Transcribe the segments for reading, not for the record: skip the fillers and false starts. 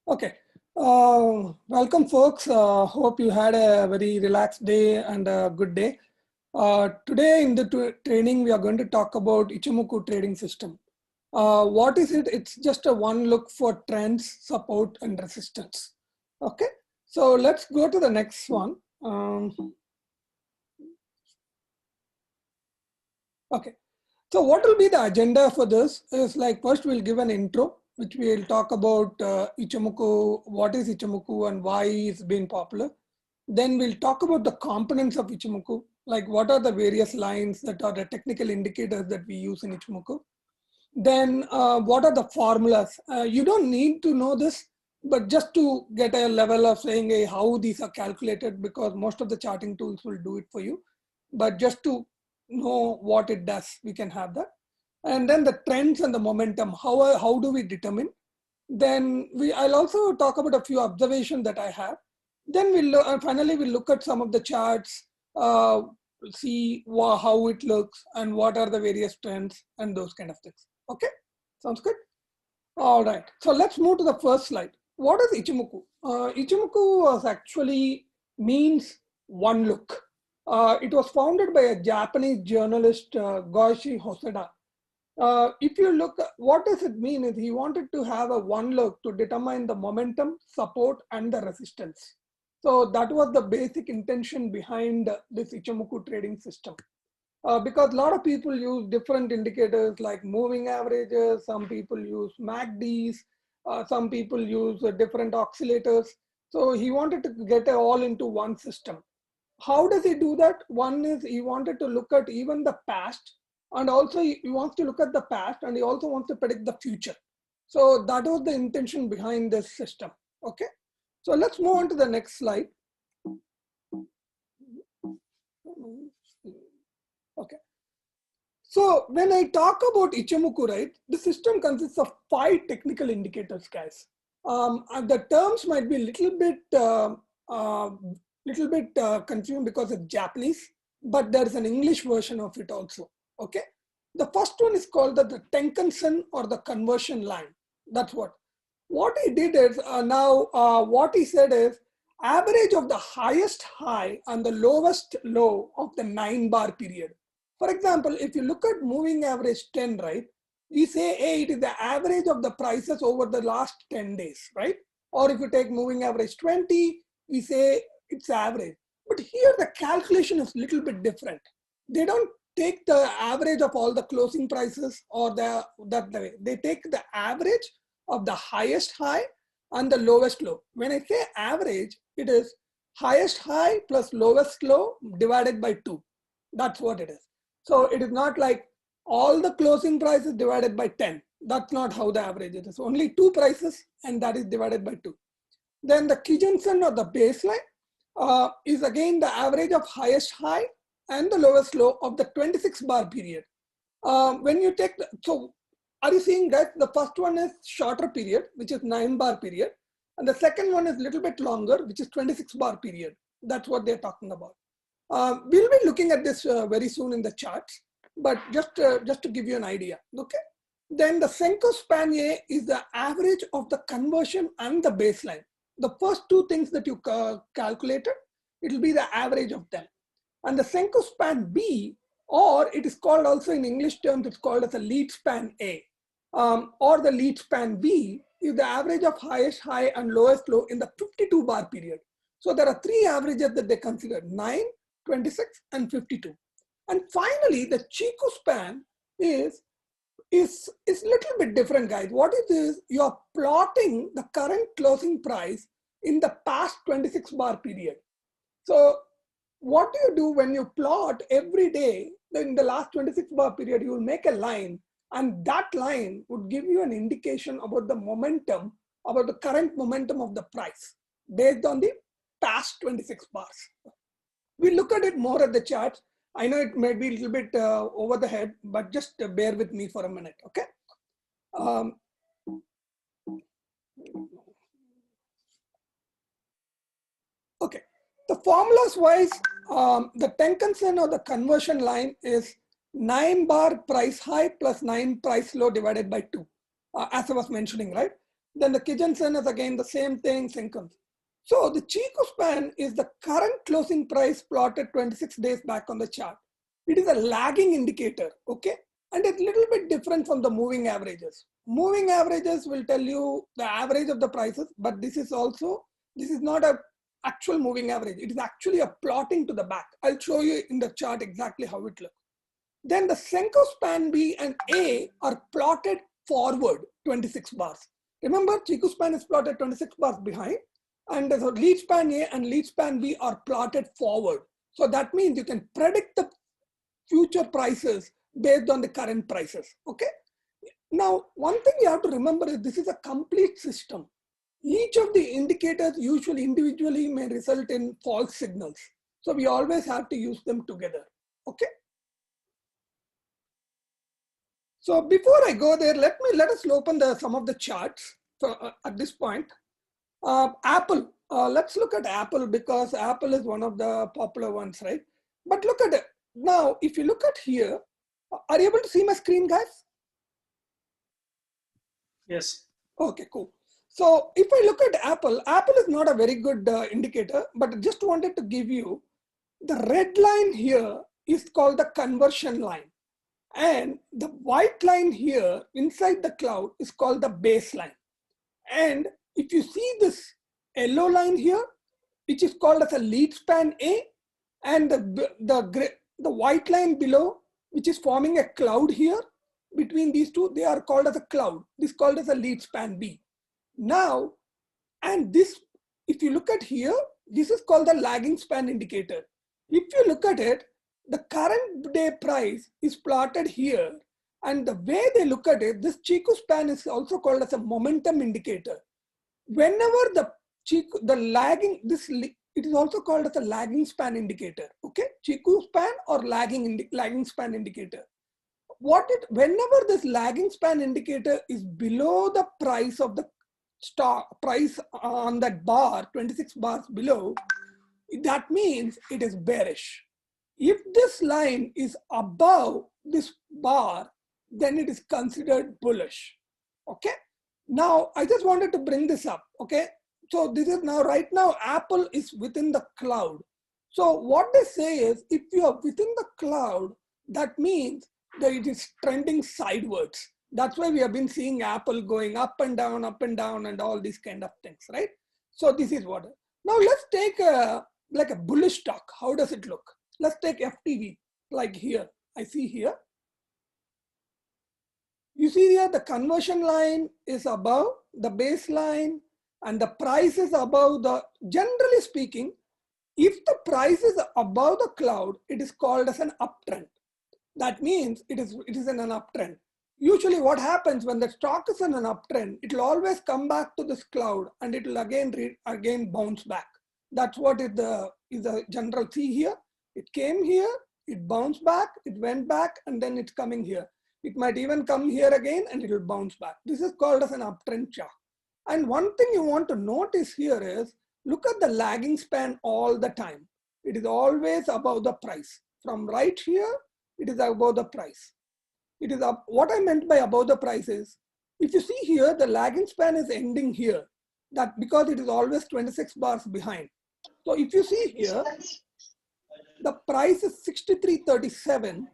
Okay. Welcome, folks. Hope you had a very relaxed day and a good day. Today in the training, we are going to talk about Ichimoku trading system. What is it? It's just a one look for trends, support, and resistance. Okay. So let's go to the next one. Okay. So what will be the agenda for this is like first we'll give an intro, which we'll talk about Ichimoku, what is Ichimoku and why it's been popular. Then we'll talk about the components of Ichimoku, like what are the various lines that are the technical indicators that we use in Ichimoku. Then what are the formulas? You don't need to know this, but just to get a level of saying hey, how these are calculated, because most of the charting tools will do it for you. But just to know what it does, we can have that. And then the trends and the momentum, how do we determine? Then I'll also talk about a few observations that I have. Then finally we'll look at some of the charts, see how it looks and what are the various trends and those kind of things. Okay, sounds good. All right, so let's move to the first slide. What is Ichimoku? Ichimoku was actually means one look. It was founded by a Japanese journalist, Goichi Hoseda. If you look, what does it mean is he wanted to have a one look to determine the momentum, support, and the resistance. So that was the basic intention behind this Ichimoku trading system. Because a lot of people use different indicators like moving averages, some people use MACDs, some people use different oscillators. So he wanted to get it all into one system. How does he do that? One is he wanted to look at even the past, and also he wants to look at the past, and he also wants to predict the future. So that was the intention behind this system. Okay, so let's move on to the next slide. Okay, so when I talk about Ichimoku, right, the system consists of 5 technical indicators, guys. And the terms might be a little bit confusing because it's Japanese, but there is an English version of it also. Okay, the first one is called the Tenkan-sen or the conversion line. That's what he did is what he said is average of the highest high and the lowest low of the 9-bar period. For example, if you look at moving average 10, right, we say, hey, it is the average of the prices over the last 10 days, right? Or if you take moving average 20, we say it's average. But here the calculation is a little bit different. They don't take the average of all the closing prices or that way. They take the average of the highest high and the lowest low. When I say average, it is highest high plus lowest low divided by 2. That's what it is. So it is not like all the closing prices divided by 10. That's not how the average is. It's only 2 prices and that is divided by 2. Then the Kijun-sen or the baseline is again the average of highest high and the lowest low of the 26-bar period. When you take, so are you seeing that the first one is shorter period, which is 9-bar period, and the second one is a little bit longer, which is 26-bar period. That's what they're talking about. We'll be looking at this very soon in the charts, but just to give you an idea, okay? Then the Senko span A is the average of the conversion and the baseline. The first 2 things that you calculated, it will be the average of them. And the Senko span B, or it is called also in English terms, it's called as a lead span A, or the lead span B is the average of highest high and lowest low in the 52-bar period. So there are 3 averages that they consider, 9, 26, and 52. And finally, the Chiku span is a little bit different, guys. What it is, you're plotting the current closing price in the past 26-bar period. So what do you do when you plot every day in the last 26-bar period? You will make a line, and that line would give you an indication about the momentum, about the current momentum of the price based on the past 26 bars. We'll look at it more at the charts. I know it may be a little bit over the head, but just bear with me for a minute, okay? Okay, the formulas wise, the Tenkan-sen or the conversion line is 9-bar price high plus 9 price low divided by 2, as I was mentioning, right? Then the Kijun-sen is again the same thing, Senkan. So the Chiku span is the current closing price plotted 26 days back on the chart. It is a lagging indicator, okay? And it's a little bit different from the moving averages. Moving averages will tell you the average of the prices, but this is not a actual moving average. It is actually a plotting to the back. I'll show you in the chart exactly how it looks. Then the Senko span B and A are plotted forward 26 bars. Remember, Chiku span is plotted 26 bars behind, and the lead span A and lead span B are plotted forward. So that means you can predict the future prices based on the current prices, okay? Now, one thing you have to remember is this is a complete system. Each of the indicators usually individually may result in false signals. So we always have to use them together, okay? So before I go there, let us open some of the charts at this point. Apple, let's look at Apple because Apple is one of the popular ones, right? But look at it. Now, if you look at here, are you able to see my screen, guys? Yes. Okay, cool. So if I look at Apple, Apple is not a very good indicator, but I just wanted to give you the red line here is called the conversion line. And the white line here inside the cloud is called the baseline. And if you see this yellow line here, which is called as a lead span A, and the white line below, which is forming a cloud here, between these two, they are called as a cloud. This is called as a lead span B. Now, and this, if you look at here, this is called the lagging span indicator. If you look at it, the current day price is plotted here. And the way they look at it, this Chiku span is also called as a momentum indicator. Whenever it is also called as a lagging span indicator, okay? Chiku span or lagging span indicator. Whenever this lagging span indicator is below the price of the stock price on that bar, 26 bars below, that means it is bearish. If this line is above this bar, then it is considered bullish, okay? Now, I just wanted to bring this up, okay? So this is now, right now, Apple is within the cloud. So what they say is, if you are within the cloud, that means that it is trending sideways. That's why we have been seeing Apple going up and down and all these kind of things, right? So this is what. Now let's take like a bullish stock. How does it look? Let's take FTV, like here. I see here. You see here the conversion line is above the baseline and the price is above the, generally speaking, if the price is above the cloud, it is called as an uptrend. That means it is in an uptrend. Usually what happens when the stock is in an uptrend, it will always come back to this cloud and it will again bounce back. That's what is the general see here. It came here, it bounced back, it went back, and then it's coming here. It might even come here again and it will bounce back. This is called as an uptrend chart. And one thing you want to notice here is, look at the lagging span all the time. It is always above the price. From right here, it is above the price. It is up. What I meant by above the price is, if you see here, the lagging span is ending here. That because it is always 26 bars behind. So if you see here, the price is 63.37 and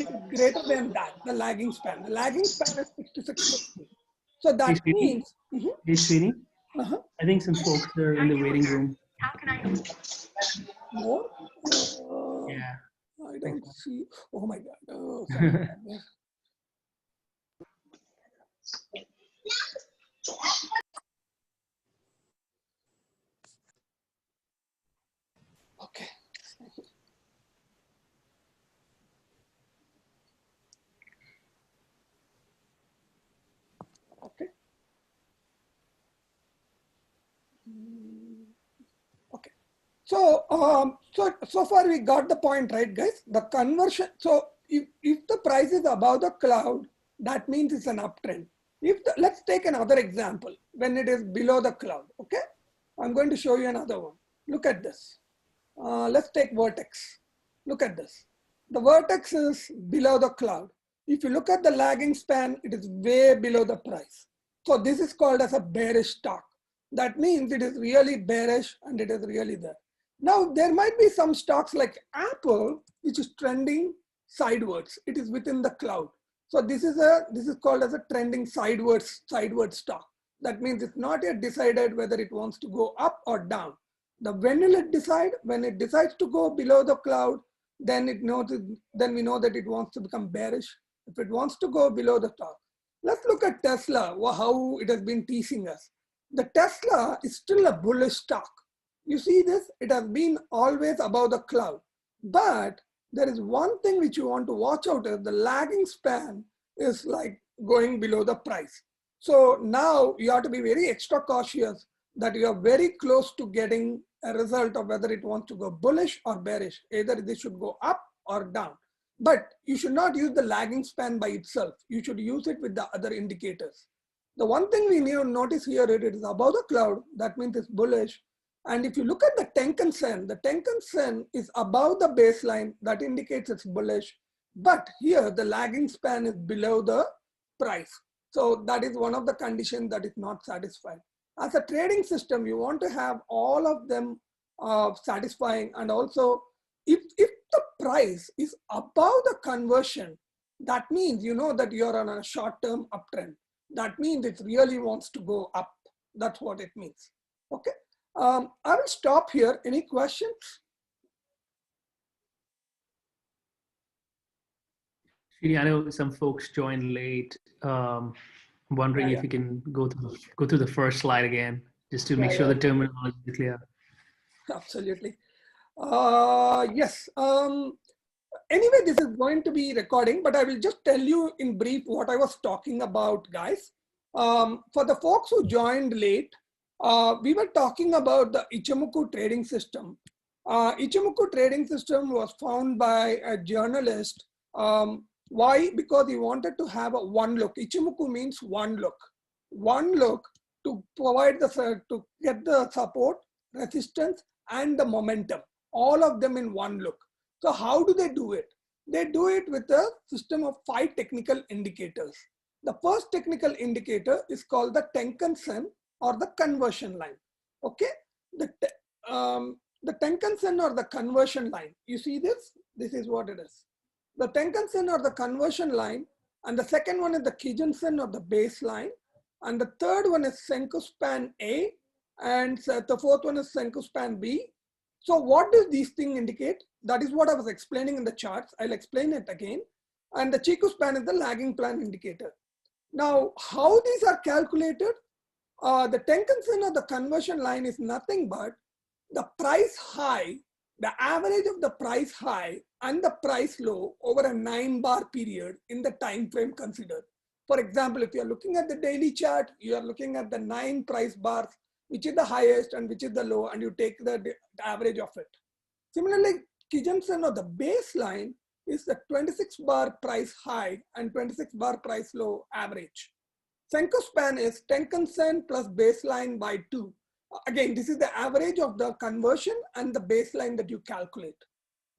it is greater than that, the lagging span. The lagging span is 66.50. So that means... Hey, Srini, I think some folks are in the waiting room. How can I help? More? Yeah. I don't see. Oh my God. Oh, sorry. Okay. Okay. Okay. So, so far we got the point, right, guys? The conversion. So if the price is above the cloud, that means it's an uptrend. Let's take another example when it is below the cloud. Okay. I'm going to show you another one. Look at this. Let's take vertex. Look at this. The vertex is below the cloud. If you look at the lagging span, it is way below the price. So this is called as a bearish stock. That means it is really bearish and it is really there. Now there might be some stocks like Apple, which is trending sidewards. It is within the cloud. So this is called as a trending sideways stock. That means it's not yet decided whether it wants to go up or down. When it decides to go below the cloud, then we know that it wants to become bearish. If it wants to go below the top. Let's look at Tesla, how it has been teasing us. The Tesla is still a bullish stock. You see this? It has been always above the cloud. But there is one thing which you want to watch out is the lagging span is like going below the price. So now you have to be very extra cautious that you are very close to getting a result of whether it wants to go bullish or bearish. Either this should go up or down. But you should not use the lagging span by itself. You should use it with the other indicators. The one thing we need to notice here, it is above the cloud. That means it's bullish. And if you look at the Tenkan Sen is above the baseline. That indicates it's bullish. But here the lagging span is below the price. So that is one of the conditions that is not satisfied. As a trading system, you want to have all of them satisfying. And also, if the price is above the conversion, that means you know that you're on a short-term uptrend. That means it really wants to go up. That's what it means. Okay. I will stop here. Any questions? I know some folks joined late. Wondering if you can go through the first slide again, just to make sure the terminology is clear. Absolutely. Yes. Anyway, this is going to be recording, but I will just tell you in brief what I was talking about, guys. For the folks who joined late, we were talking about the Ichimoku trading system. Ichimoku trading system was found by a journalist. Why? Because he wanted to have a one look. Ichimoku means one look. One look to provide to get the support, resistance, and the momentum. All of them in one look. So how do they do it? They do it with a system of 5 technical indicators. The first technical indicator is called the Tenkan Sen or the conversion line. Okay, the Tenkan Sen or the conversion line. You see this? This is what it is. The Tenkan Sen or the conversion line, and the second one is the Kijun Sen or the baseline, and the third one is Senku span A, and the fourth one is Senku span B. So what do these things indicate? That is what I was explaining in the charts. I'll explain it again. And the Chiku span is the lagging plan indicator. Now, how these are calculated? The Tenkan Sen or the conversion line is nothing but the price high, the average of the price high and the price low over a 9-bar period in the time frame considered. For example, if you're looking at the daily chart, you are looking at the 9 price bars, which is the highest and which is the low, and you take the average of it. Similarly, Kijun Sen or the baseline is the 26-bar price high and 26-bar price low average. Senku span is Tenkan Sen plus baseline by 2. Again, this is the average of the conversion and the baseline that you calculate.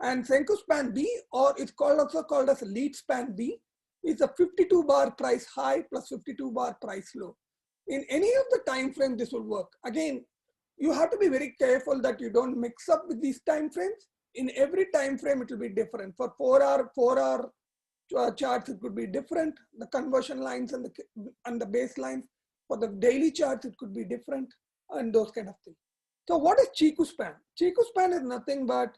And Senku span B, or it's also called as lead span B, is a 52-bar price high plus 52-bar price low. In any of the time frame, this will work. Again, you have to be very careful that you don't mix up with these time frames. In every time frame, it will be different. For 4-hour charts, it could be different. The conversion lines and the baselines. For the daily charts, it could be different, and those kind of things. So what is Chiku span? Chiku span is nothing but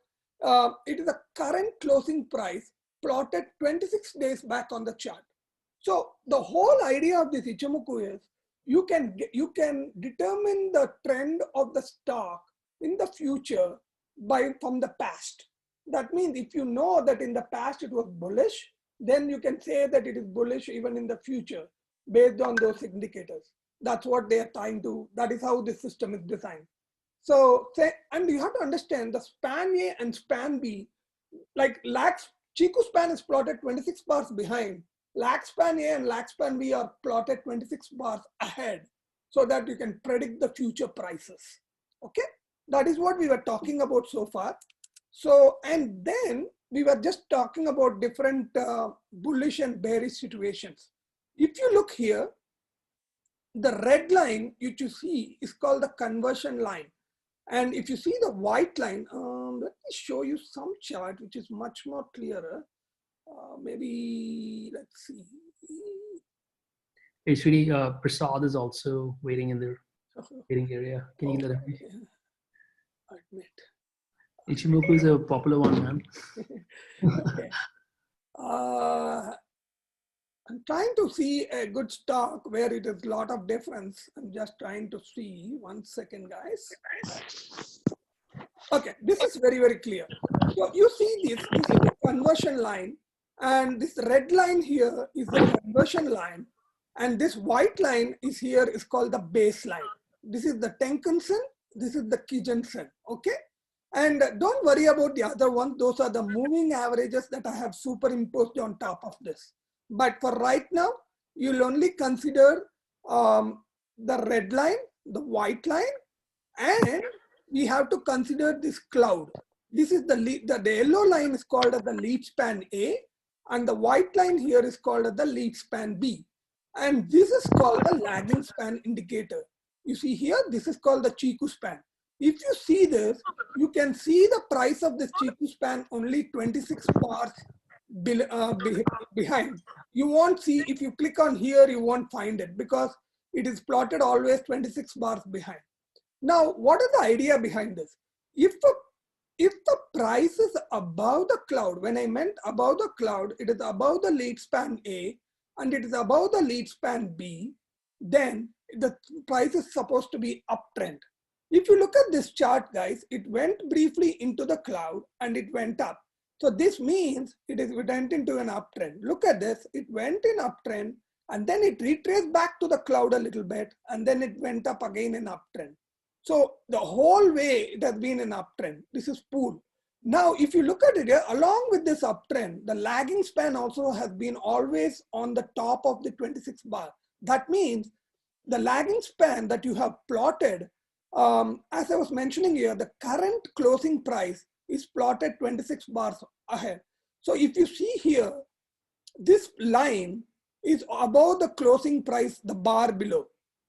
it is a current closing price plotted 26 days back on the chart. So the whole idea of this Ichimoku is you can determine the trend of the stock in the future from the past. That means if you know that in the past it was bullish, then you can say that it is bullish even in the future based on those indicators. That's what they are trying to, that is how this system is designed. So, and you have to understand the span A and span B, like Chiku span is plotted 26 bars behind. Lag span A and lag span B are plotted 26 bars ahead so that you can predict the future prices. Okay, that is what we were talking about so far. So, and then we were just talking about different bullish and bearish situations. If you look here, the red line which you see is called the conversion line. And if you see the white line, let me show you some chart which is much more clearer. Maybe let's see. Hey, Srini, Prasad is also waiting in the waiting area. Can you let him? Admit. Ichimoku is a popular one, man. Okay. I'm trying to see a good stock where it is a lot of difference. I'm just trying to see. 1 second, guys. Okay, this is very, very clear. So you see this is the conversion line, and this red line here is the conversion line, and this white line is here is called the baseline. This is the Tenkan-sen, this is the Kijun-sen, okay? And don't worry about the other one. Those are the moving averages that I have superimposed on top of this. But for right now, you'll only consider the red line, the white line, and we have to consider this cloud. This is the yellow line is called as the lead span A, and the white line here is called as the lead span B. And this is called the lagging span indicator. You see here, this is called the Chiku span. If you see this, you can see the price of this Chiku span only 26 bars behind. You won't see, if you click on here, you won't find it because it is plotted always 26 bars behind. Now, what is the idea behind this? If the price is above the cloud, when I meant above the cloud, it is above the lead span A and it is above the lead span B, then the price is supposed to be uptrend. If you look at this chart, guys, it went briefly into the cloud and it went up. So this means it went into an uptrend. Look at this, it went in uptrend and then it retraced back to the cloud a little bit and then it went up again in uptrend. So the whole way it has been an uptrend. This is pool. Now, if you look at it here, along with this uptrend, the lagging span also has been always on the top of the 26 bar. That means the lagging span that you have plotted, as I was mentioning here, the current closing price is plotted 26 bars ahead. So if you see here, this line is above the closing price, the bar below.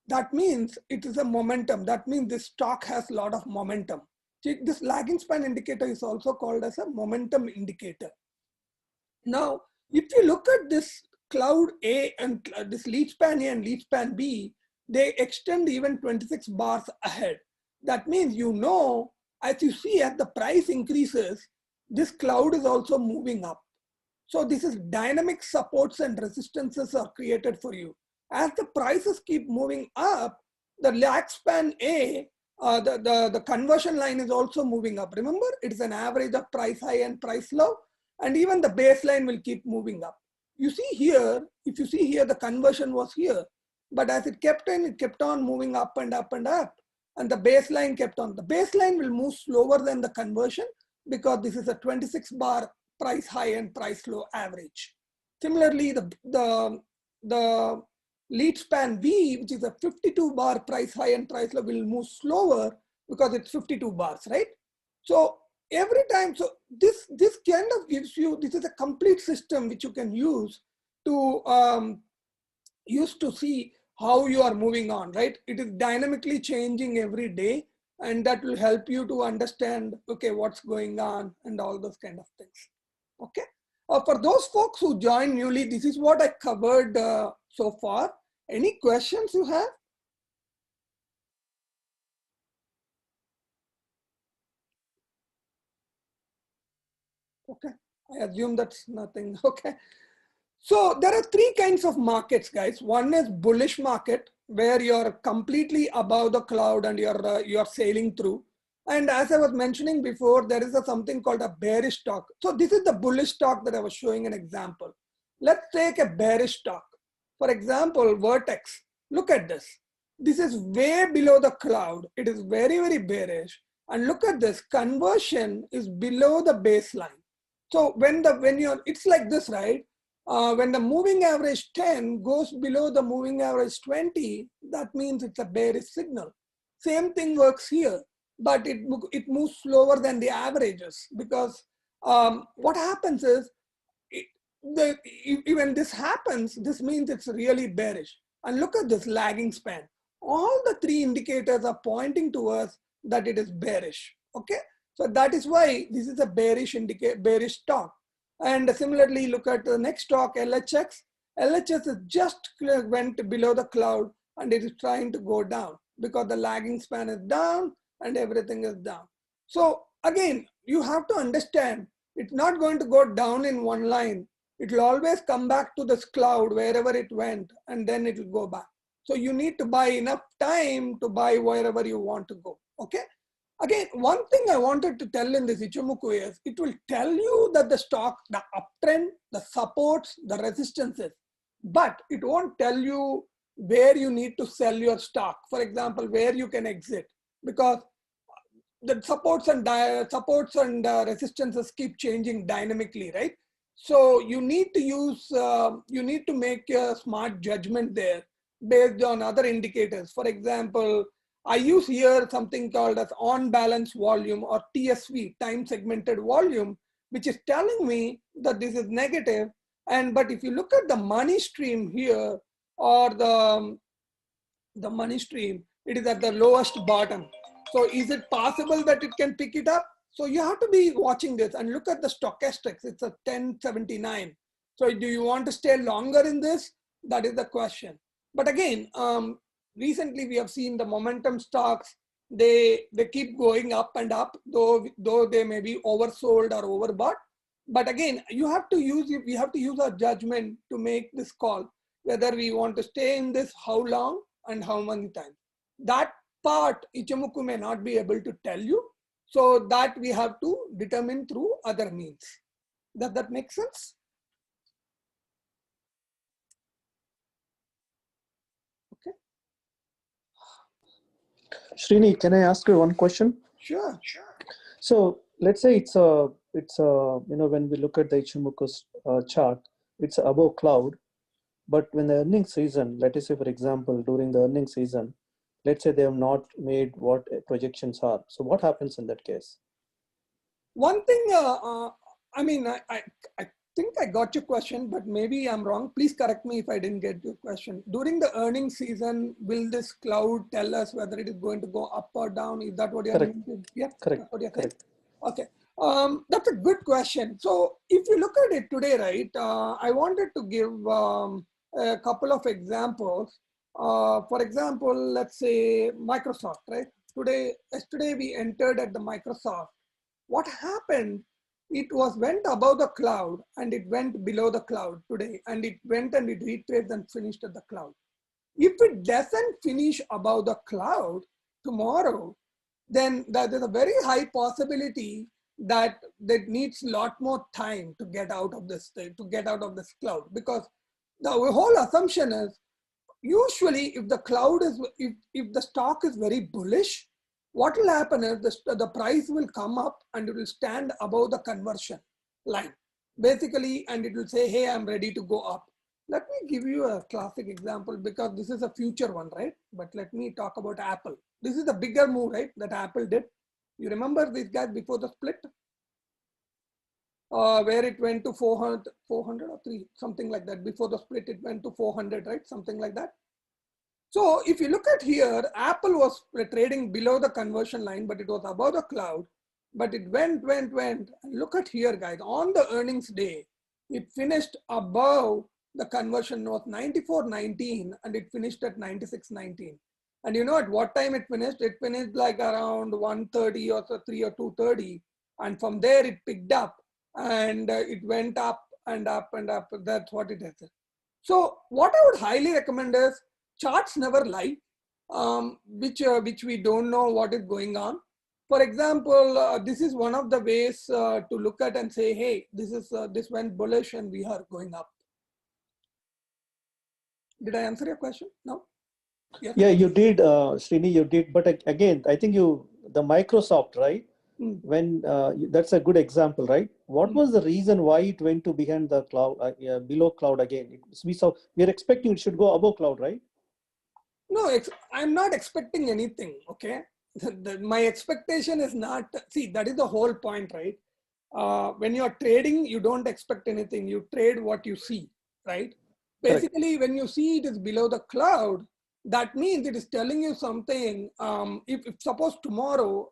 That means it is a momentum. That means this stock has a lot of momentum. This lagging span indicator is also called as a momentum indicator. Now, if you look at this cloud A and this lead span A and lead span B, they extend even 26 bars ahead. That means, you know, as you see, as the price increases, this cloud is also moving up. So this is dynamic supports and resistances are created for you. As the prices keep moving up, the lag span A, the conversion line is also moving up. Remember, it's an average of price high and price low, and even the baseline will keep moving up. You see here, if you see here, the conversion was here, but as it kept on moving up and up and up, and the baseline kept on. The baseline will move slower than the conversion because this is a 26 bar price high and price low average. Similarly, the lead span B, which is a 52 bar price high and price low, will move slower because it's 52 bars, right? So every time, so this kind of gives you, this is a complete system which you can use to see how you are moving on, right? It is dynamically changing every day, and that will help you to understand, okay, what's going on and all those kind of things, okay? For those folks who joined newly, this is what I covered so far. Any questions you have? Okay, I assume that's nothing, okay. So there are three kinds of markets, guys. One is bullish market, where you're completely above the cloud and you're sailing through. And as I was mentioning before, there is something called a bearish stock. So this is the bullish stock that I was showing an example. Let's take a bearish stock. For example, Vertex. Look at this. This is way below the cloud. It is very, very bearish. And look at this. Conversion is below the baseline. So it's like this, right? When the moving average 10 goes below the moving average 20, that means it's a bearish signal. Same thing works here, but it moves slower than the averages because what happens is, when this happens, this means it's really bearish. And look at this lagging span. All the three indicators are pointing to us that it is bearish. Okay, so that is why this is a bearish stock. And similarly, look at the next stock, LHX. LHS is just went below the cloud and it is trying to go down because the lagging span is down and everything is down. So again, you have to understand it's not going to go down in one line. It will always come back to this cloud wherever it went and then it will go back. So you need to buy enough time to buy wherever you want to go. Okay. Again, one thing I wanted to tell in this Ichimoku is it will tell you that the stock, the uptrend, the supports, the resistances, but it won't tell you where you need to sell your stock. For example, where you can exit, because the supports and resistances keep changing dynamically, right? So you need to use, you need to make a smart judgment there based on other indicators. For example, I use here something called as on balance volume, or TSV, time segmented volume, which is telling me that this is negative. And but if you look at the money stream here, or the money stream, it is at the lowest bottom. So is it possible that it can pick it up? So you have to be watching this and look at the stochastics. It's a 1079. So do you want to stay longer in this? That is the question. But again, recently we have seen the momentum stocks, they keep going up and up, though they may be oversold or overbought. But again, we have to use our judgment to make this call, whether we want to stay in this, how long and how many times. That part Ichimoku may not be able to tell you. So that we have to determine through other means. Does that make sense? Okay. Srini, can I ask you one question? Sure. So let's say it's a when we look at the Ichimoku's chart, it's above cloud, but when the earnings season, let us say for example during the earnings season, let's say they have not made what projections are. So what happens in that case? One thing, I mean, I think I got your question, but maybe I'm wrong. Please correct me if I didn't get your question. During the earnings season, will this cloud tell us whether it is going to go up or down? Is that what you're saying? Yeah, correct. That's what you're correct. Okay. That's a good question. So if you look at it today, right, I wanted to give a couple of examples. For example, let's say Microsoft, right? Yesterday we entered at the Microsoft. What happened? It went above the cloud and it went below the cloud today, and it went and it retraced and finished at the cloud. If it doesn't finish above the cloud tomorrow, then there is a very high possibility that needs a lot more time to get out of this cloud, because the whole assumption is usually if the cloud is if the stock is very bullish, what will happen is the price will come up and it will stand above the conversion line basically, and it will say, hey, I'm ready to go up. Let me give you a classic example, because this is a future one, right? But let me talk about Apple. This is a bigger move, right, that Apple did. You remember these guys before the split, where it went to 400 or 3, something like that. Before the split, it went to 400, right? Something like that. So if you look at here, Apple was trading below the conversion line, but it was above the cloud. But it went. Look at here, guys. On the earnings day, it finished above the conversion was 94.19 and it finished at 96.19. And you know at what time it finished? It finished like around 1:30 or so, 3 or 2:30. And from there it picked up and it went up and up and up. That's what it is. So what I would highly recommend is charts never lie, which we don't know what is going on. For example, this is one of the ways to look at and say, hey, this went bullish and we are going up. Did I answer your question? No? Yes. Yeah, you did, Srini, you did. But again, I think the Microsoft, right? When that's a good example, right? What was the reason why it went to behind the cloud, below cloud again? We are expecting it should go above cloud, right? No, I'm not expecting anything. Okay, my expectation is not. See, that is the whole point, right? When you're trading, you don't expect anything. You trade what you see, right? Basically, when you see it is below the cloud, that means it is telling you something. If suppose tomorrow,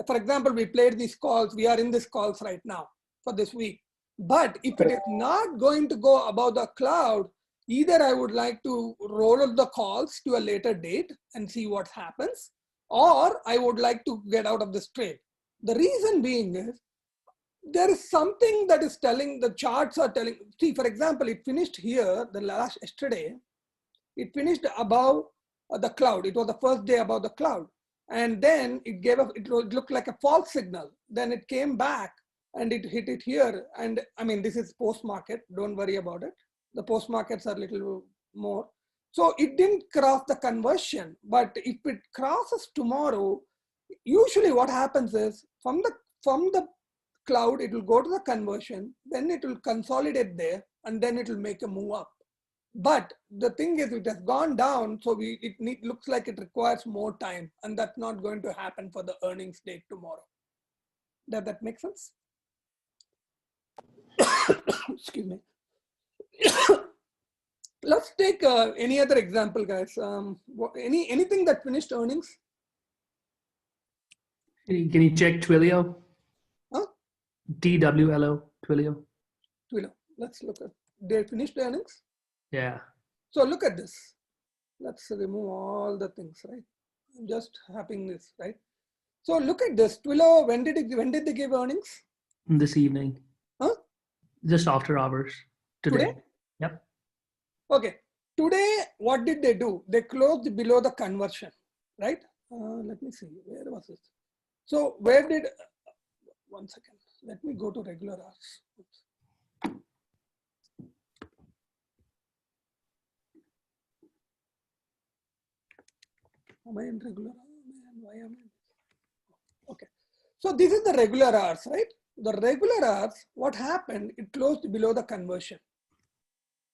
for example, we played these calls, we are in these calls right now for this week. But if it is not going to go above the cloud, either I would like to roll out the calls to a later date and see what happens, or I would like to get out of this trade. The reason being is, there is something that is telling, the charts are telling, see, for example, it finished here, yesterday, it finished above the cloud. It was the first day above the cloud. And then it gave up, it looked like a false signal. Then it came back and it hit it here. And I mean, this is post-market, don't worry about it. The post-markets are a little more. So it didn't cross the conversion, but if it crosses tomorrow, usually what happens is from the cloud, it will go to the conversion, then it will consolidate there, and then it will make a move up. But the thing is, it has gone down, so it looks like it requires more time, and that's not going to happen for the earnings date tomorrow. Does that make sense? Excuse me. Let's take any other example, guys. Anything that finished earnings? Can you check Twilio? Huh? TWLO, Twilio. Twilio. Let's look at, they finished earnings? Yeah. So look at this. Let's remove all the things, right? I'm just having this, right? So look at this. Twilio, when did they give earnings? This evening. Huh? Just after hours. Today? Yep. Okay. Today, what did they do? They closed below the conversion, right? Let me see. Where was it? So where did, one second. Let me go to regular hours. Oops. Am I in regular hours? Why am I? Okay. So this is the regular hours, right? The regular hours, what happened? It closed below the conversion,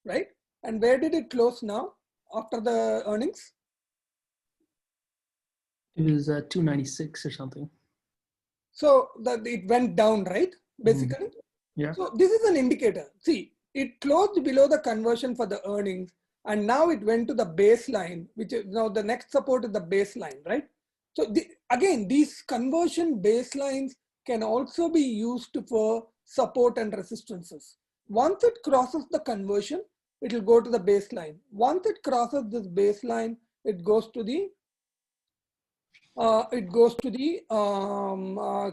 right? And where did it close now after the earnings? It was 296 or something. So it went down, right? Basically. Yeah. So this is an indicator. See, it closed below the conversion for the earnings, and now it went to the baseline, which is now the next support is the baseline, right? So again, these conversion baselines can also be used for support and resistances. Once it crosses the conversion, it will go to the baseline. Once it crosses this baseline, it goes to the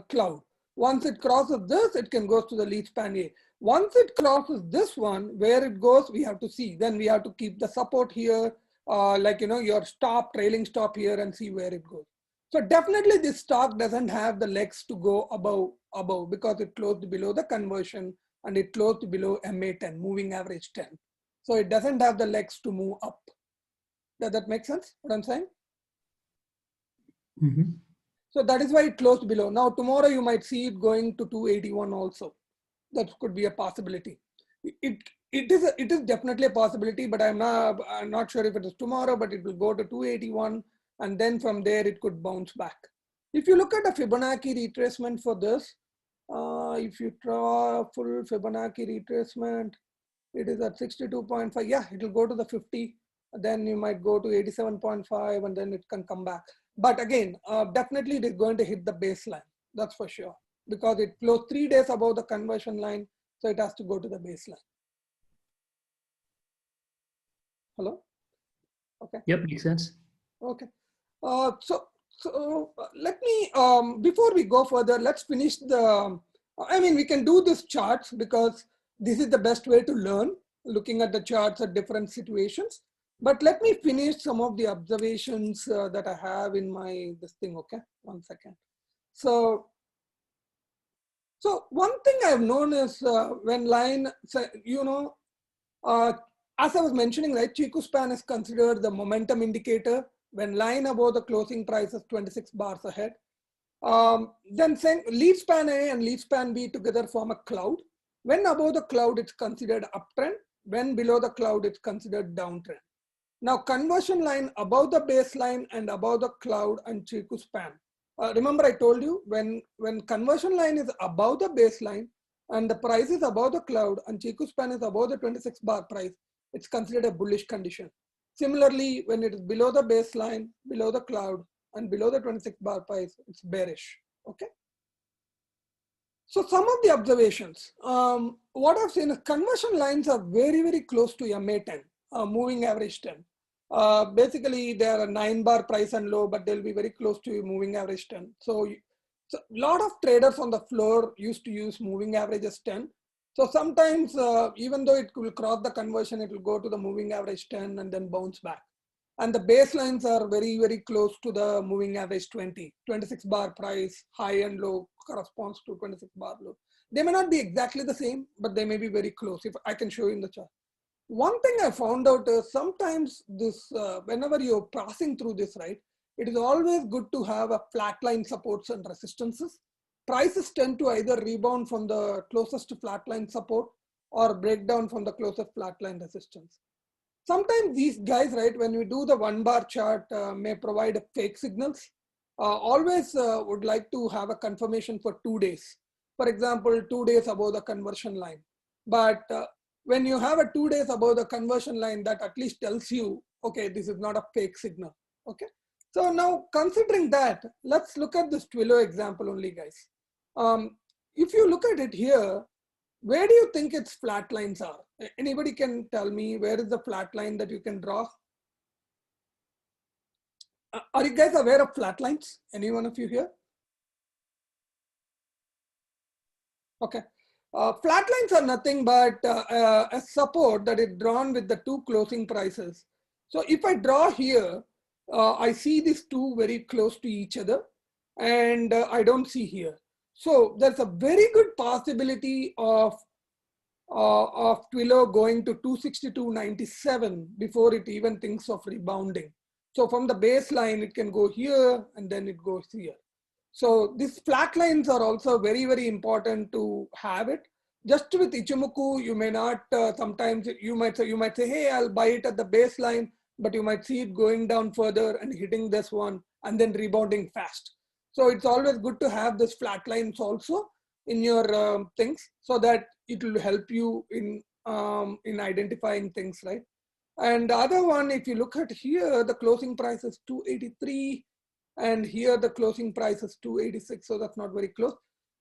cloud. Once it crosses this, it can go to the lead span A. Once it crosses this one, where it goes, we have to see. Then we have to keep the support here, your stop, trailing stop here, and see where it goes. So definitely this stock doesn't have the legs to go above because it closed below the conversion and it closed below MA10, moving average 10. So it doesn't have the legs to move up. Does that make sense, what I'm saying? Mm-hmm. So that is why it closed below. Now tomorrow you might see it going to 281 also. That could be a possibility. It is definitely a possibility, but I'm not sure if it is tomorrow, but it will go to 281 and then from there it could bounce back. If you look at the Fibonacci retracement for this, if you draw a full Fibonacci retracement, it is at 62.5. Yeah, it will go to the 50. Then you might go to 87.5 and then it can come back. But again, definitely it is going to hit the baseline. That's for sure. Because it closed 3 days above the conversion line. So it has to go to the baseline. Hello? Okay. Yep, makes sense. Okay. So let me, before we go further, let's finish we can do this charts because this is the best way to learn, looking at the charts at different situations. But let me finish some of the observations that I have in this thing, okay? 1 second. So one thing I've known is when line, as I was mentioning, right, Chiku span is considered the momentum indicator. When line above the closing price is 26 bars ahead. Then saying lead span A and lead span B together form a cloud. When above the cloud, it's considered uptrend. When below the cloud, it's considered downtrend. Now, conversion line above the baseline and above the cloud and Chiku span. Remember I told you when conversion line is above the baseline and the price is above the cloud and Chiku span is above the 26 bar price, it's considered a bullish condition. Similarly, when it is below the baseline, below the cloud, and below the 26 bar price, it's bearish. Okay. So some of the observations, what I've seen is conversion lines are very, very close to MA10, moving average 10. Basically, they are a 9 bar price and low, but they'll be very close to moving average 10. So a lot of traders on the floor used to use moving average as 10. So sometimes, even though it will cross the conversion, it will go to the moving average 10 and then bounce back. And the baselines are very, very close to the moving average 20. 26 bar price, high and low corresponds to 26 bar low. They may not be exactly the same, but they may be very close. If I can show you in the chart. One thing I found out is sometimes this, whenever you're passing through this, right, it is always good to have a flat line supports and resistances. Prices tend to either rebound from the closest flat line support or break down from the closest flat line resistance. Sometimes these guys, right, when we do the 1 bar chart, may provide fake signals. Always would like to have a confirmation for 2 days. For example, 2 days above the conversion line. But when you have a 2 days above the conversion line, that at least tells you, okay, this is not a fake signal. Okay. So now considering that, let's look at this Twilio example only, guys. If you look at it here, where do you think its flat lines are? Anybody can tell me where is the flat line that you can draw? Are you guys aware of flat lines? Any one of you here? Okay. Flat lines are nothing but a support that is drawn with the two closing prices. So if I draw here, I see these two very close to each other, and I don't see here. So there's a very good possibility of Twilio going to 262.97 before it even thinks of rebounding. So from the baseline, it can go here and then it goes here. So these flat lines are also very, very important to have it. Just with Ichimoku, you may not, sometimes you might say, hey, I'll buy it at the baseline, but you might see it going down further and hitting this one and then rebounding fast. So it's always good to have this flat lines also in your things so that it will help you in identifying things, right? And the other one, if you look at here, the closing price is 283, and here the closing price is 286, so that's not very close.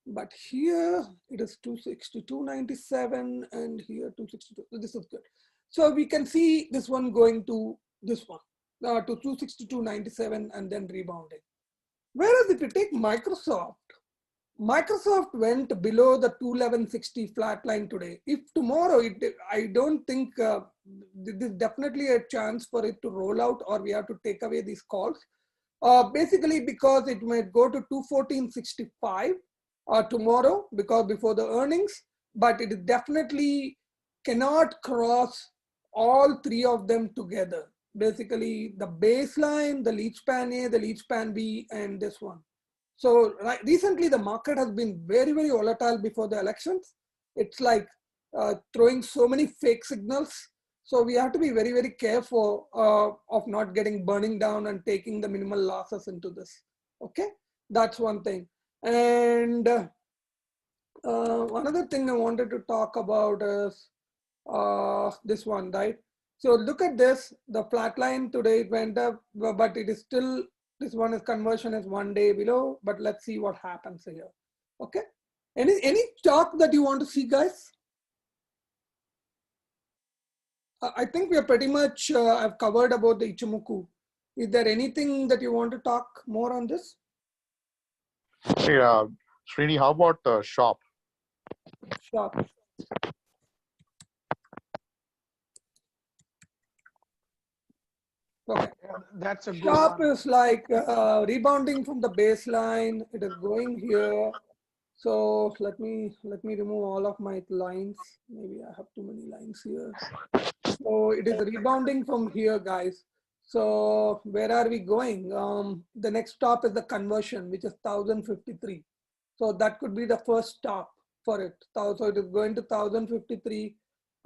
But here it is 262.97, and here 262. So this is good. So we can see this one going to this one, to 262.97, and then rebounding. Whereas if you take Microsoft went below the 211.60 flat line today. If tomorrow, I don't think there's definitely a chance for it to roll out, or we have to take away these calls. Basically because it might go to 214.65 tomorrow because before the earnings, but it definitely cannot cross all three of them together. Basically the baseline, the lead span A, the lead span B, and this one. So recently the market has been very, very volatile before the elections. It's like throwing so many fake signals. So we have to be very, very careful of not getting burning down and taking the minimal losses into this. Okay, that's one thing. And another thing I wanted to talk about is this one, right? So look at this, the flat line today, it went up, but it is still, this one is conversion is 1 day below, but let's see what happens here. Okay, any talk that you want to see, guys? I think we are pretty much, I've covered about the Ichimoku. Is there anything that you want to talk more on this? Hey, Srini, how about shop? Shop. Okay. Yeah, that's a good Shop one. is like rebounding from the baseline. It is going here. So let me remove all of my lines. Maybe I have too many lines here. So it is rebounding from here, guys. So where are we going? The next stop is the conversion, which is 1053. So that could be the first stop for it. So it is going to 1053.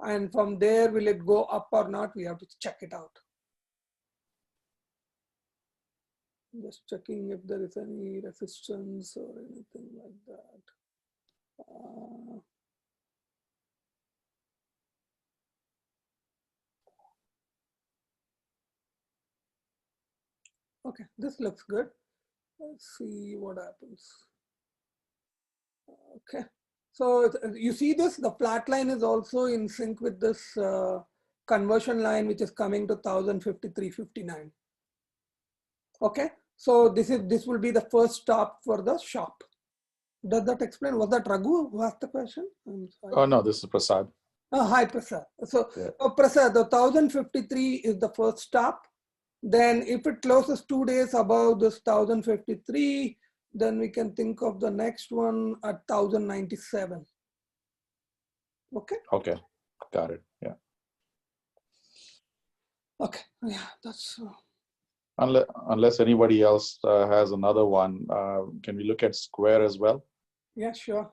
And from there, will it go up or not? We have to check it out. Just checking if there is any resistance or anything like that. Okay, this looks good. Let's see what happens. Okay, so you see this, the flat line is also in sync with this conversion line, which is coming to 1053.59. Okay, so this will be the first stop for the shop. Does that explain? Was that Raghu who asked the question? I'm sorry. Oh no, this is Prasad. Oh, hi Prasad. So Yeah. Prasad, the 1053 is the first stop. Then if it closes 2 days above this 1053, then we can think of the next one at 1097. Okay. Okay, got it. Yeah. Okay. Yeah, that's. Unless anybody else has another one, can we look at square as well? Yeah, sure.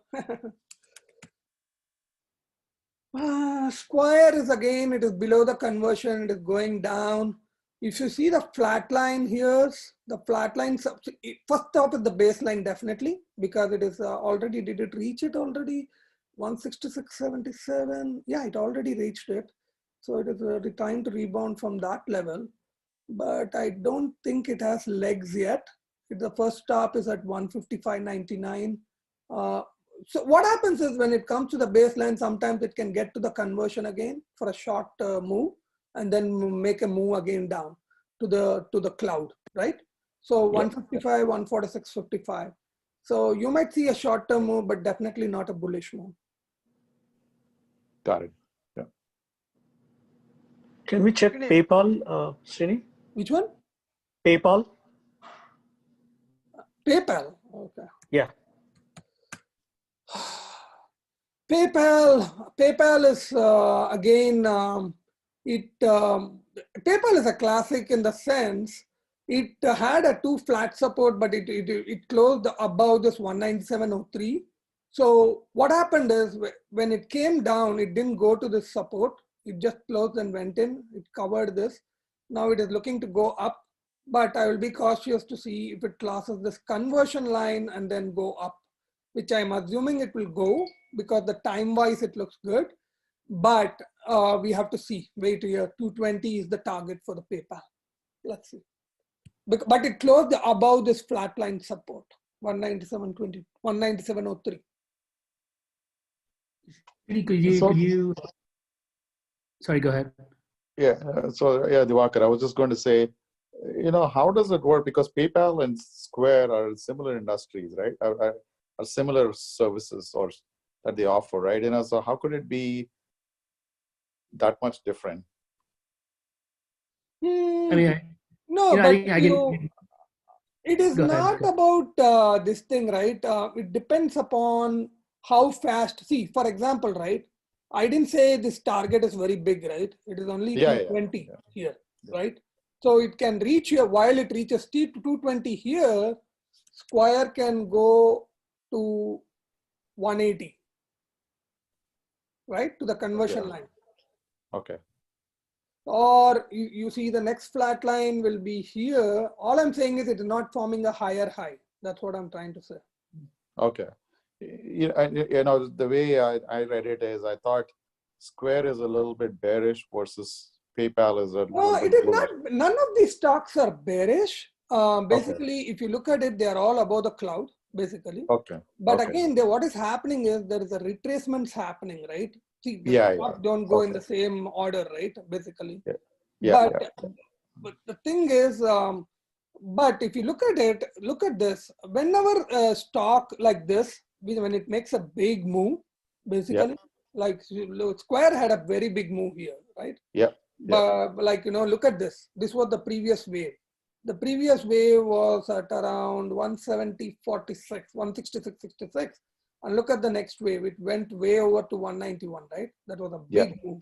Square is again, it is below the conversion, it is going down. If you see the flat line here, the flat line, first stop is the baseline definitely, because it is already, did it reach it already? 166.77, yeah, it already reached it. So it is trying to rebound from that level, but I don't think it has legs yet. The first stop is at 155.99. So what happens is when it comes to the baseline, sometimes it can get to the conversion again for a short move and then make a move again down to the cloud, right? So 155, 146.55. So you might see a short-term move, but definitely not a bullish move. Got it. Yeah. Can we check PayPal, Srini? Which one? PayPal. PayPal. Okay. Yeah. PayPal is again, PayPal is a classic in the sense it had a 2 flat support, but it closed above this 197.03. So what happened is when it came down, it didn't go to this support. It just closed and went in. It covered this. Now it is looking to go up, but I will be cautious to see if it crosses this conversion line and then go up, which I'm assuming it will go because the time wise it looks good, but we have to see. Wait here, 220 is the target for the PayPal. Let's see. But it closed above this flat line support, 197.20, 197.03. Could you, sorry, go ahead. Yeah, so yeah, Diwakar, I was just going to say, how does it work? Because PayPal and Square are similar industries, right? Are similar services or that they offer, right? So how could it be that much different? I mean, no, but it is go not ahead. about this thing, right? It depends upon how fast. See, for example, right? I didn't say this target is very big, right? It is only 220 here, right? So it can reach here. While it reaches 220 here, Square can go to 180, right? To the conversion line. Okay. Or you see the next flat line will be here. All I'm saying is it is not forming a higher high. That's what I'm trying to say. Okay. The way I read it is I thought Square is a little bit bearish versus PayPal is a little bit it is bullish. not. None of these stocks are bearish. Basically, if you look at it, they are all above the cloud, basically. Okay. But again, what is happening is there is a retracements happening, right? See, the stocks don't go in the same order, right? Basically. But the thing is, but if you look at it, look at this. Whenever a stock like this, when it makes a big move, basically, like Square had a very big move here, right? But like, look at this. This was the previous wave. The previous wave was at around 170.46, 166.66. And look at the next wave. It went way over to 191, right? That was a big move.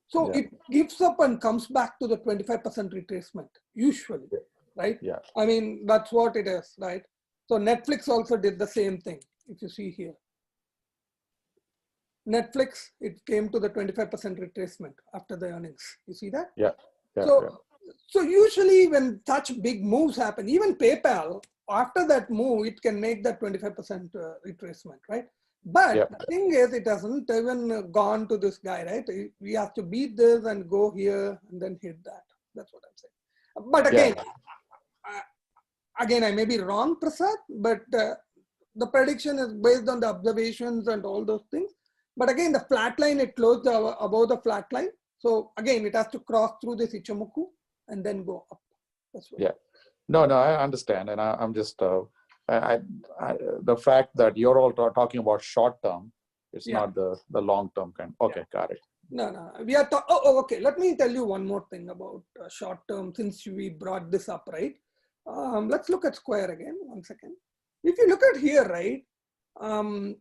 So it gives up and comes back to the 25% retracement, usually, right? I mean, that's what it is, right? So Netflix also did the same thing, if you see here. Netflix, it came to the 25% retracement after the earnings. You see that? So usually when such big moves happen, even PayPal, after that move, it can make that 25% retracement, right? But the thing is, it hasn't even gone to this guy, right? We have to beat this and go here and then hit that. That's what I'm saying. But again, again, I may be wrong, Prasad, but the prediction is based on the observations and all those things. But again, the flat line, it closed above the flat line. So again, it has to cross through this Ichimoku and then go up. That's what. Yeah. No, I understand. And I'm just, the fact that you're all talking about short term, it's not the long term kind. Okay, got it. No. We are okay. Let me tell you one more thing about short term, since we brought this up, right? Let's look at square again. 1 second. If you look at here, right?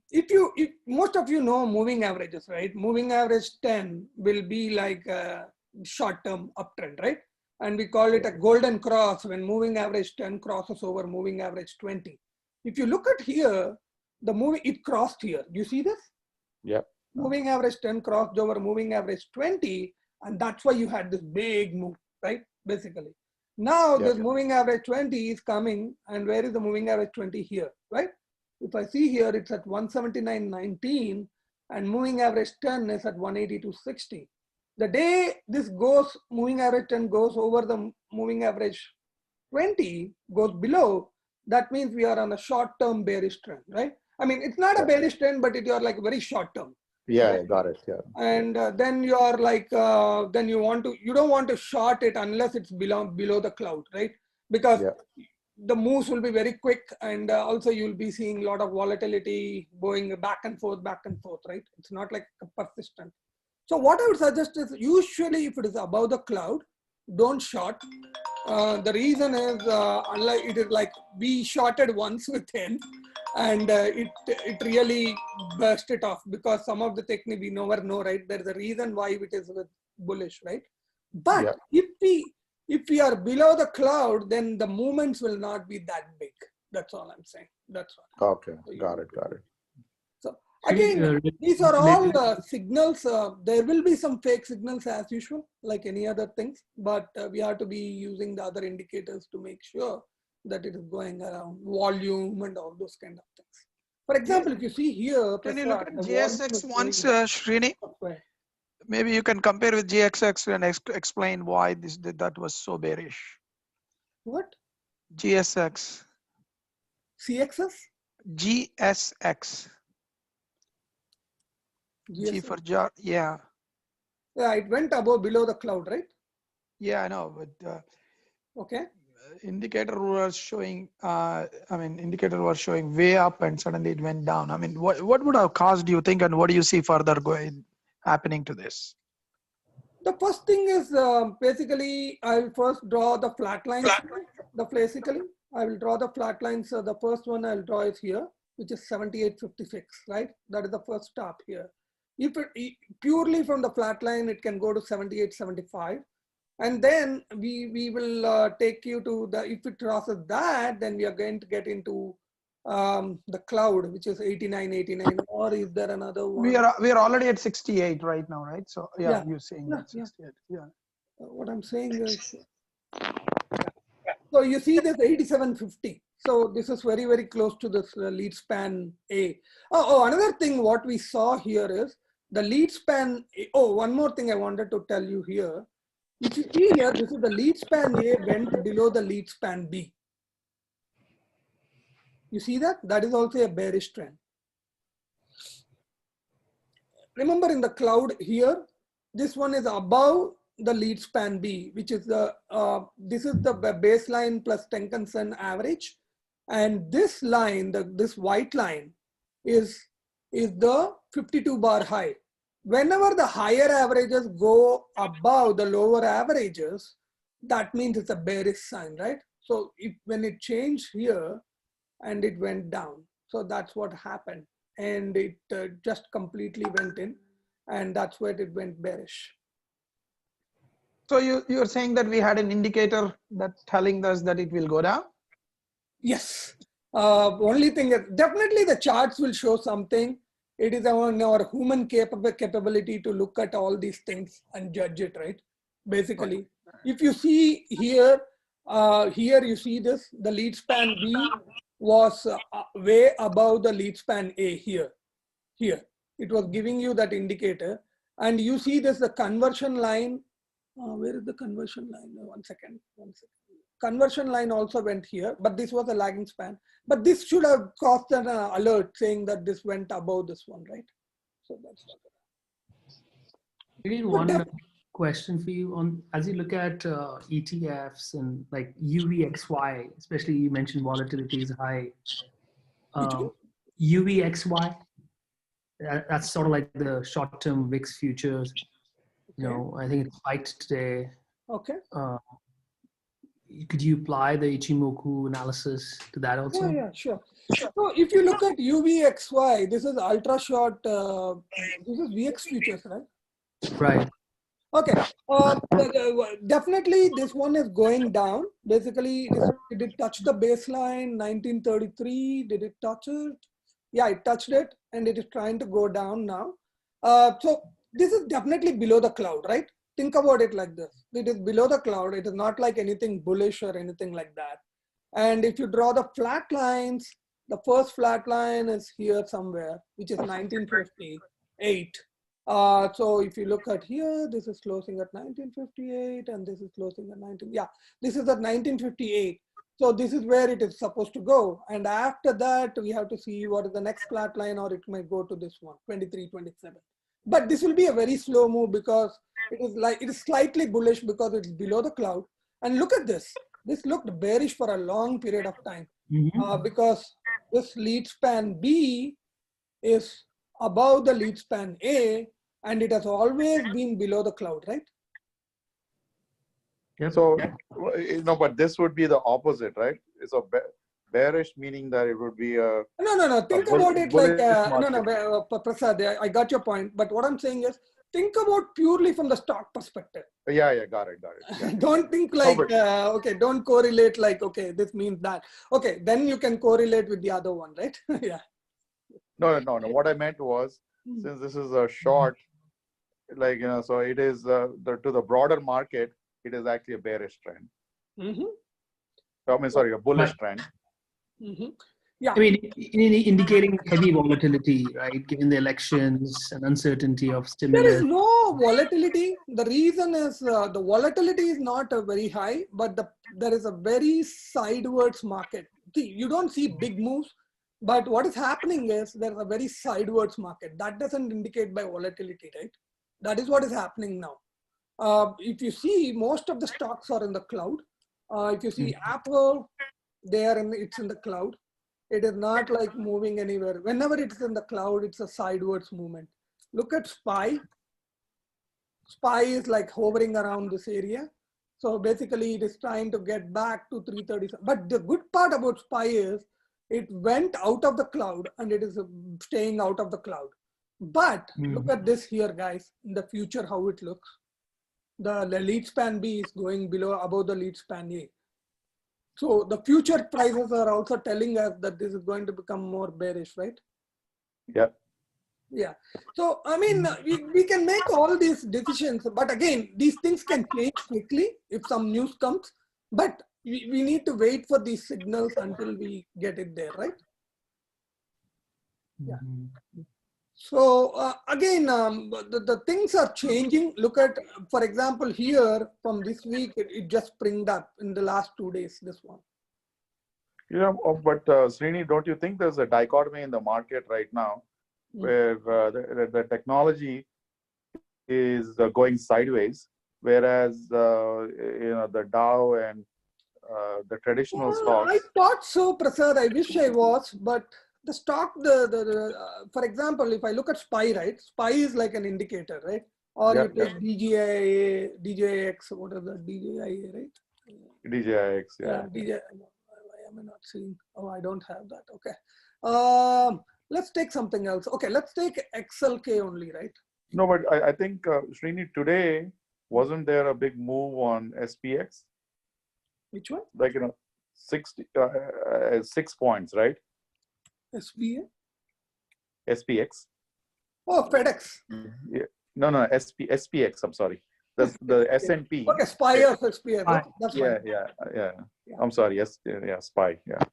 If most of you know moving averages, right? Moving average 10 will be like a short-term uptrend, right? And we call it a golden cross when moving average 10 crosses over moving average 20. If you look at here, it crossed here. Do you see this? Yeah. Moving average 10 crossed over moving average 20, and that's why you had this big move, right? Basically. Now this moving average 20 is coming, and where is the moving average 20 here, right? If I see here, it's at 179.19 and moving average 10 is at 182.60. The day this goes, moving average 10 goes over the moving average 20, goes below, that means we are on a short-term bearish trend, right? I mean, it's not a bearish trend, but you're like very short-term. Yeah, right? got it. Yeah. And then you are like, then you don't want to short it unless it's below the cloud, right? Because the moves will be very quick, and also you'll be seeing a lot of volatility going back and forth, right? It's not like persistent. So what I would suggest is usually if it is above the cloud, don't short. The reason is unlike it is like we shorted once with 10 and it really burst it off because some of the technique we never know, right? There's a reason why it is with bullish, right? But if we are below the cloud, then the movements will not be that big. That's all I'm saying. That's all. Okay, got it. So again, these are all signals. There will be some fake signals as usual, like any other things, but we have to be using the other indicators to make sure that it is going around volume and all those kind of things. For example, if you see here, can you look at GSX once, Srini? Maybe you can compare with GXX and explain why that was so bearish. What? GSX. CXS? GSX. G for jar. Yeah. Yeah, it went below the cloud, right? Yeah, I know, but okay. Indicator was showing. Indicator was showing way up, and suddenly it went down. I mean, what would have caused, do you think, and what do you see further happening to this? The first thing is basically I'll first draw the flat lines. Basically, I will draw the flat lines. So the first one I'll draw is here, which is 78.56, right? That is the first stop here. If it purely from the flat line, it can go to 78.75. And then we will take you to if it crosses that, then we are going to get into the cloud, which is 89, or is there another one? We are already at 68 right now, right? So yeah. You're saying that 68. Yeah. What I'm saying is, so you see this 87.50. So this is very, very close to this lead span A. Another thing what we saw here is the lead span. One more thing I wanted to tell you here. If you see here, this is the lead span A went below the lead span B. You see that? That is also a bearish trend. Remember in the cloud here, this one is above the lead span B, which is this is the baseline plus Tenkan-Sen average. And this line, this white line is the 52 bar high. Whenever the higher averages go above the lower averages, that means it's a bearish sign, right? So when it changed here and it went down, so that's what happened. And it just completely went in, and that's where it went bearish. So you're saying that we had an indicator that's telling us that it will go down? Yes. Only thing is, definitely the charts will show something. It is our human capability to look at all these things and judge it, right? Basically, if you see here, here you see this, the lead span B was way above the lead span A here. Here, it was giving you that indicator. And you see this, the conversion line. Where is the conversion line? One second. conversion line also went here, but this was a lagging span. But this should have caused an alert saying that this went above this one, right? So that's Again, one question for you on, as you look at ETFs and like UVXY, especially you mentioned volatility is high. UVXY, that's sort of like the short-term VIX futures. You know, I think it spiked today. okay. Could you apply the Ichimoku analysis to that also? Yeah, sure. So if you look at UVXY, this is ultra short, this is VX futures, right? Right. Okay. Definitely this one is going down. Basically, did it touch the baseline 1933? Did it touch it? Yeah, it touched it and it is trying to go down now. So this is definitely below the cloud, right? Think about it like this. It is below the cloud. It is not like anything bullish or anything like that. And if you draw the flat lines, the first flat line is here somewhere, which is 1958. So if you look at here, this is closing at 1958 and this is closing at 19. Yeah, this is at 1958. So this is where it is supposed to go. And after that, we have to see what is the next flat line, or it might go to this one, 23, 27. But this will be a very slow move because it is slightly bullish because it's below the cloud. And look at this. This looked bearish for a long period of time because this lead span B is above the lead span A, and it has always been below the cloud, right? Yep. So, but this would be the opposite, right? So bearish meaning that it would be a no. Think about it like Prasad. I got your point, but what I'm saying is, think about purely from the stock perspective. Yeah, got it. Yeah. Don't think like okay, don't correlate like okay, this means that. Okay, then you can correlate with the other one, right? Yeah. No. What I meant was, since this is a short, like so it is to the broader market, it is actually a bearish trend. I mean, sorry, a bullish trend. Yeah. I mean, indicating heavy volatility, right? Given the elections and uncertainty of stimulus. There is no volatility. The reason is the volatility is not very high, but there is a very sidewards market. See, you don't see big moves, but what is happening is there's a very sidewards market. That doesn't indicate by volatility, right? That is what is happening now. If you see, most of the stocks are in the cloud. If you see Apple, it's in the cloud. It is not like moving anywhere. Whenever it's in the cloud, it's a sidewards movement. Look at SPY. SPY is like hovering around this area. So basically it is trying to get back to 330. But the good part about SPY is it went out of the cloud and it is staying out of the cloud. But look at this here, guys, in the future, how it looks. The lead span B is going above the lead span A. So the future prices are also telling us that this is going to become more bearish, right? Yeah. So, I mean, we can make all these decisions, but again, these things can change quickly if some news comes, but we need to wait for these signals until we get it there, right? Yeah. So again, the things are changing. Look at, for example, here from this week, it just springed up in the last 2 days, this one. Yeah, but Srini, don't you think there's a dichotomy in the market right now where the technology is going sideways, whereas the Dow and the traditional stocks? I thought so, Prasad. I wish I was, but the stock, for example, if I look at SPY, right? SPY is like an indicator, right? Or you take DJIX, what is that? DJIA, right? DJIX, yeah. Why am I not seeing? Oh, I don't have that. Okay. Let's take something else. Okay, let's take XLK only, right? No, but I think, Srini, today, wasn't there a big move on SPX? Which one? Like, 6 points, right? SBA? SPX. Oh, FedEx. Yeah. No, SPX, I'm sorry. The S&P. Okay, SPY or SPX. That's yeah. I'm sorry. Yes, SPY. Yeah.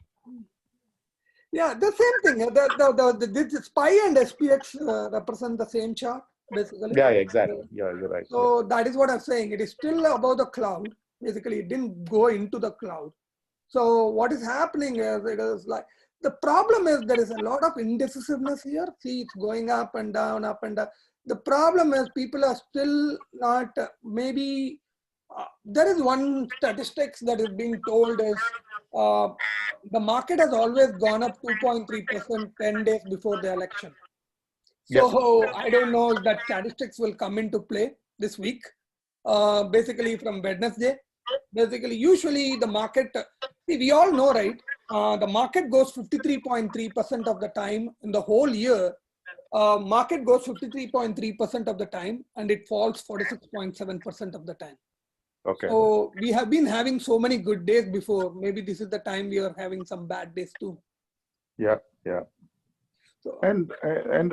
Yeah, the same thing. The SPY and SPX represent the same chart, basically. Yeah, exactly. Yeah, you're right. So that is what I'm saying. It is still above the cloud. Basically, it didn't go into the cloud. So what is happening is, it is like, the problem is there is a lot of indecisiveness here. See, it's going up and down, up and down. The problem is people are still not, maybe, there is one statistics that is being told is, the market has always gone up 2.3% 10 days before the election. So I don't know if that statistics will come into play this week. Basically from Wednesday. Basically, usually the market, see, we all know, right? The market goes 53.3% of the time in the whole year. Market goes 53.3% of the time, and it falls 46.7% of the time. Okay. So we have been having so many good days before. Maybe this is the time we are having some bad days too. Yeah, yeah. So, And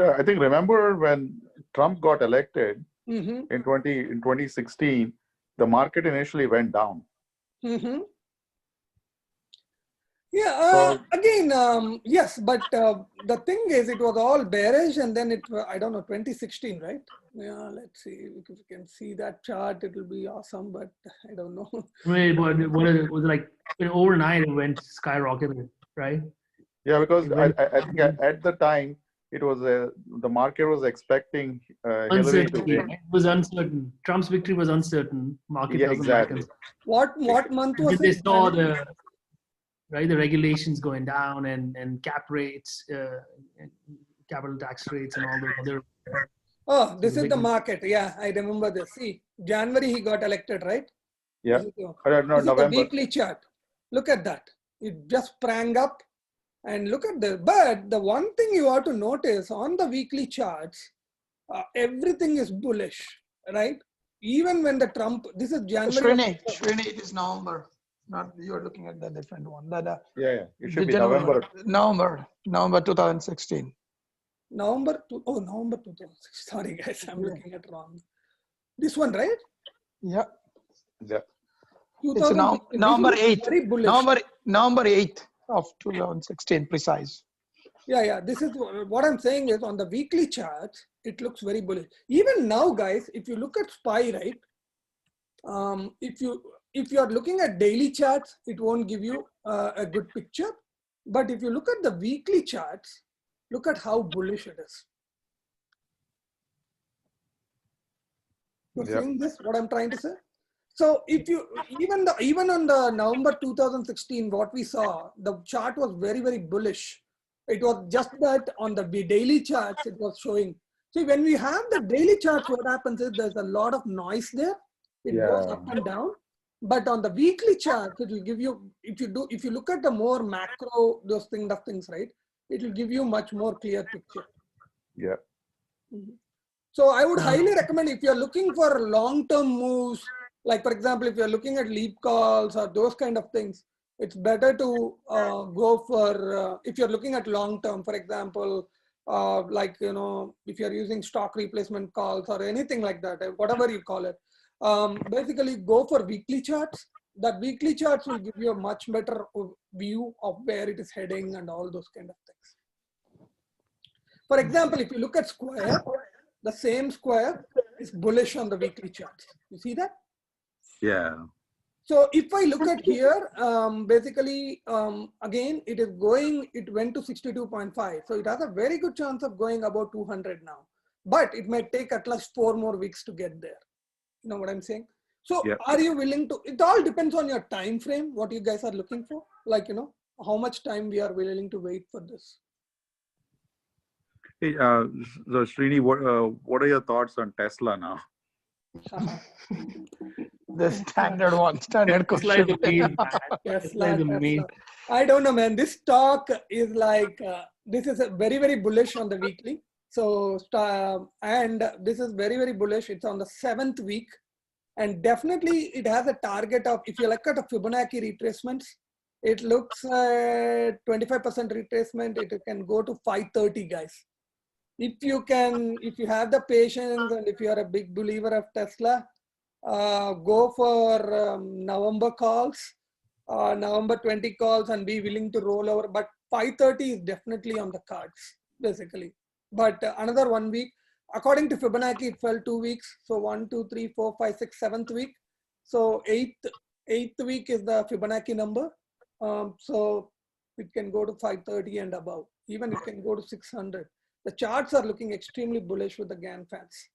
I think, remember when Trump got elected in 2016, the market initially went down. Yeah, So, again, yes, but the thing is, it was all bearish, and then it, I don't know, 2016, right? Yeah, let's see if we can see that chart. It will be awesome, but I don't know. Wait, what it was like overnight it went skyrocketed, right? yeah, because I think at the time it was the market was expecting Hillary to Uncertainty. win. It was uncertain. Trump's victory was uncertain. Market Yeah, doesn't exactly. like What month was they it? saw the regulations going down and cap rates, and capital tax rates, and all the other. Oh, this is the market. Yeah, I remember this. See, January he got elected, right? Yeah. This No, is the November. weekly chart. Look at that. It just sprang up, and look at this. But the one thing you have to notice on the weekly charts, everything is bullish, right? Even when the Trump, this is January. Srini, it is November. Not, you're looking at the different one. Yeah, it should be November. November 2016. November 2006. Sorry guys, I'm looking at wrong. This one, right? Yeah. Yeah. It's November 8th. November 8th of 2016, precise. Yeah. This is what I'm saying is, on the weekly chart, it looks very bullish. Even now, guys, if you look at SPY, right? If you are looking at daily charts, it won't give you a good picture. But if you look at the weekly charts, look at how bullish it is. You're seeing this, what I'm trying to say? So if you, even on the November 2016, what we saw, the chart was very, very bullish. It was just that on the daily charts, it was showing. See, when we have the daily charts, what happens is there's a lot of noise there. It goes up and down. But on the weekly chart, it will give you, if you look at the more macro, those things, right? It will give you much more clear picture. Yeah. So I would highly recommend, if you're looking for long-term moves, like for example, if you're looking at leap calls or those kind of things, it's better to go for, if you're looking at long-term, for example, like, if you're using stock replacement calls or anything like that, whatever you call it, basically go for weekly charts. That weekly charts will give you a much better view of where it is heading and all those kind of things. For example, if you look at Square, the same Square is bullish on the weekly charts. You see that? Yeah. So if I look at here, basically, again, it went to 62.5. So it has a very good chance of going about 200 now. But it might take at least 4 more weeks to get there. You know what I'm saying? So are you willing to, it all depends on your time frame, what you guys are looking for. Like, how much time we are willing to wait for this. Hey, so Srini, what are your thoughts on Tesla now? The standard question. Tesla. I don't know, man. This stock is like, this is very, very bullish on the weekly. So, and this is very, very bullish. It's on the 7th week. And definitely it has a target of, if you look at a Fibonacci retracements, it looks 25% retracement. It can go to 530, guys. If you have the patience and if you are a big believer of Tesla, go for November calls, November 20 calls, and be willing to roll over. But 530 is definitely on the cards, basically. But another 1 week, according to Fibonacci, it fell 2 weeks. So 1, 2, 3, 4, 5, 6, 7th week. So 8th, eighth week is the Fibonacci number. So it can go to 530 and above. Even it can go to 600. The charts are looking extremely bullish with the GAN fans.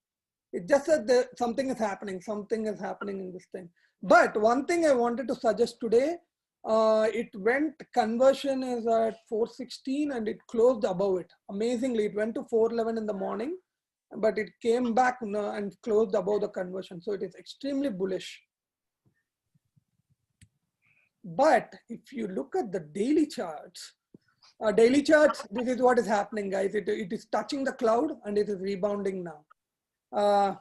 It's just that something is happening. Something is happening in this thing. But one thing I wanted to suggest today, it went, conversion is at 416 and it closed above it. Amazingly, it went to 411 in the morning, but it came back and closed above the conversion. So it is extremely bullish. But if you look at the daily charts, this is what is happening, guys. It is touching the cloud and it is rebounding now. I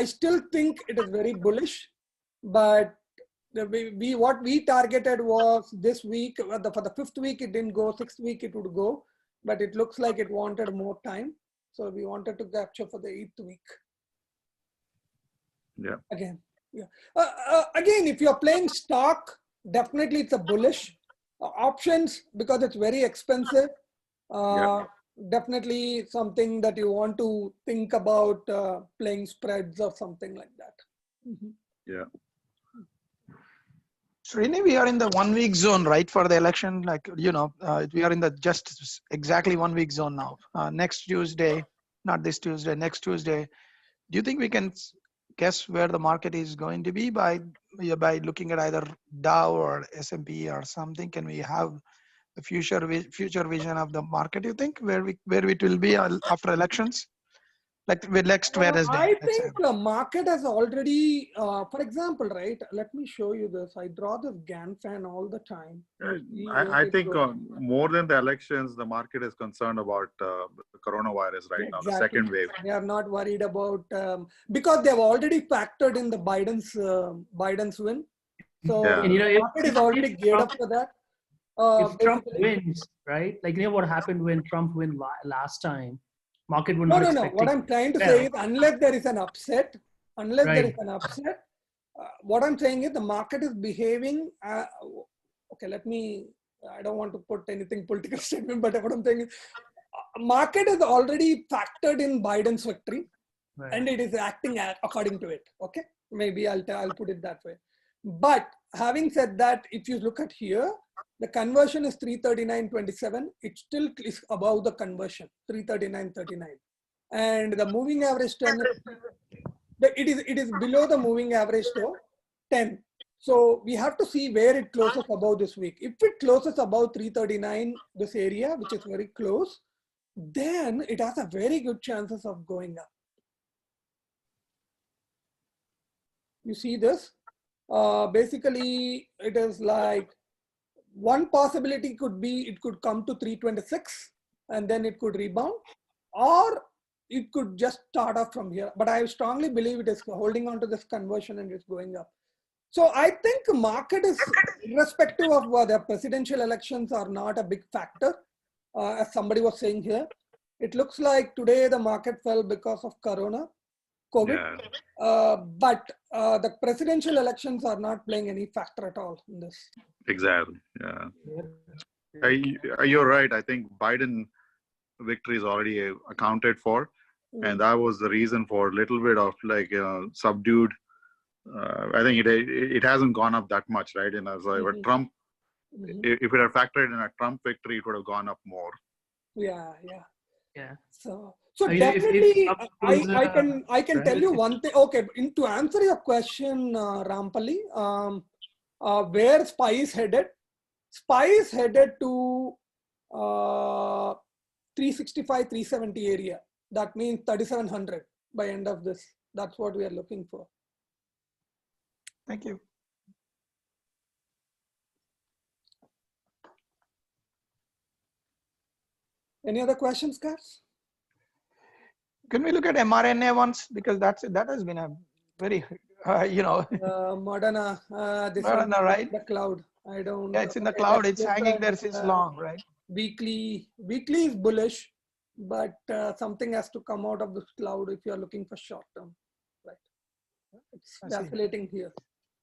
still think it is very bullish, but what we targeted was this week. For the fifth week, it didn't go. Sixth week, it would go, but it looks like it wanted more time. So we wanted to capture for the eighth week. Yeah. Again, yeah. Again, if you're playing stock, definitely it's a bullish. Options, because it's very expensive. Definitely something that you want to think about playing spreads or something like that. Yeah. Srini, we are in the 1 week zone, right, for the election? Like, you know, we are in the just exactly 1 week zone now. Next Tuesday, not this Tuesday, next Tuesday. Do you think we can guess where the market is going to be by looking at either Dow or S&P or something? Can we have a future vision of the market, you think, where it will be after elections? Like with next Wednesday. I think the market has already, for example, right? Let me show you this. I draw this GAN fan all the time. I think more than the elections, the market is concerned about the coronavirus right now, the second wave. They are not worried about, because they've already factored in the Biden's win. So the market is already geared up for that. If Trump wins, right? Like, you know what happened when Trump won last time? Market would not expect. What I'm trying to say is, unless there is an upset, what I'm saying is the market is behaving. Okay, I don't want to put anything political statement, but what I'm saying is, market is already factored in Biden's victory, and it is acting according to it. Okay, maybe I'll put it that way. But having said that, if you look at here, the conversion is 339.27. It still is above the conversion, 339.39. And the moving average turn, it is below the moving average though, 10. So we have to see where it closes above this week. If it closes above 339, this area, which is very close, then it has a very good chances of going up. You see this? Basically, it is like, one possibility could be it could come to 326 and then it could rebound, or it could just start off from here. But I strongly believe it is holding on to this conversion and it's going up. So I think the market is, irrespective of whether presidential elections are not a big factor, as somebody was saying here. It looks like today the market fell because of COVID. But the presidential elections are not playing any factor at all in this. Exactly. Yeah. You're right. I think Biden victory is already accounted for, and that was the reason for a little bit of like subdued. I think it hasn't gone up that much, right? And as Trump, if it had factored in a Trump victory, it would have gone up more. Yeah. So definitely, I can tell you one thing. Okay, to answer your question, Rampali, where SPY is headed? SPY is headed to 365, 370 area. That means 3,700 by end of this. That's what we are looking for. Thank you. Any other questions, guys? Can we look at mRNA ones, because that has been a very Moderna. This Moderna, one, right? The cloud. I don't. Yeah, it's in the cloud. It's hanging there since long, right? Weekly is bullish, but something has to come out of this cloud if you are looking for short term, right? It's oscillating here.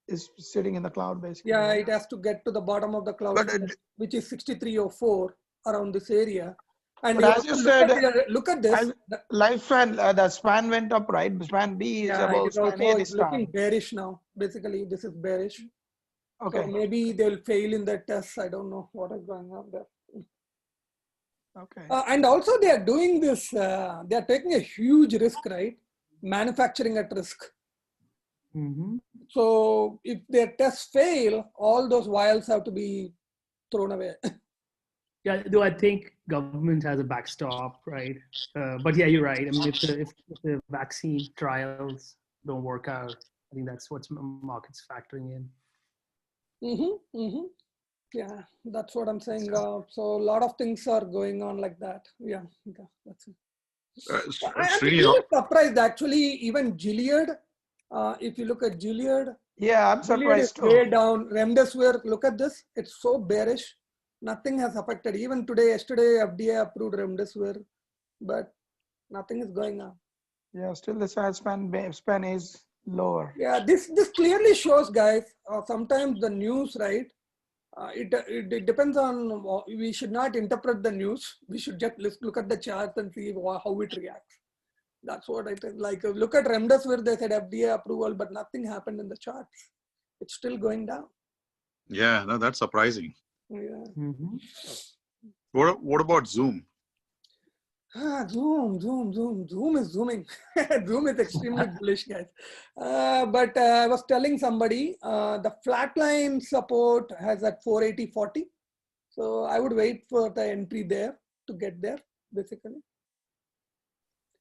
It's sitting in the cloud, basically. Yeah, it has to get to the bottom of the cloud, which is 6304 around this area. And But as you said, look at this. Lifespan, the span went up, right? Span B is Yeah, it above is span A also this looking time. bearish now. Basically, this is bearish. Okay. So maybe they'll fail in the test. I don't know what is going on there. Okay. And also they are doing this, they are taking a huge risk, right? Manufacturing at risk. Mm-hmm. So if their tests fail, all those vials have to be thrown away. Yeah, though I think government has a backstop, right? But yeah, you're right. I mean, if the vaccine trials don't work out, I think that's what market's factoring in. Yeah, that's what I'm saying. So a lot of things are going on like that. Yeah, that's it. I'm really surprised actually. Even Gilead, if you look at Gilead, yeah, I'm surprised too. Way down. Remdesivir, look at this. It's so bearish. Nothing has affected. Even today, yesterday, FDA approved Remdesivir, but nothing is going on. Yeah, still the span is lower. Yeah, this clearly shows, guys. Sometimes the news, right? It depends on. We should not interpret the news. We should just look at the charts and see how it reacts. That's what I think. Like, look at Remdesivir, they said FDA approval, but nothing happened in the charts. It's still going down. Yeah, no, that's surprising. Yeah. Mm-hmm. What about Zoom? Zoom is zooming. Zoom is extremely bullish, guys. But I was telling somebody the flatline support has at 480.40. So I would wait for the entry there to get there, basically.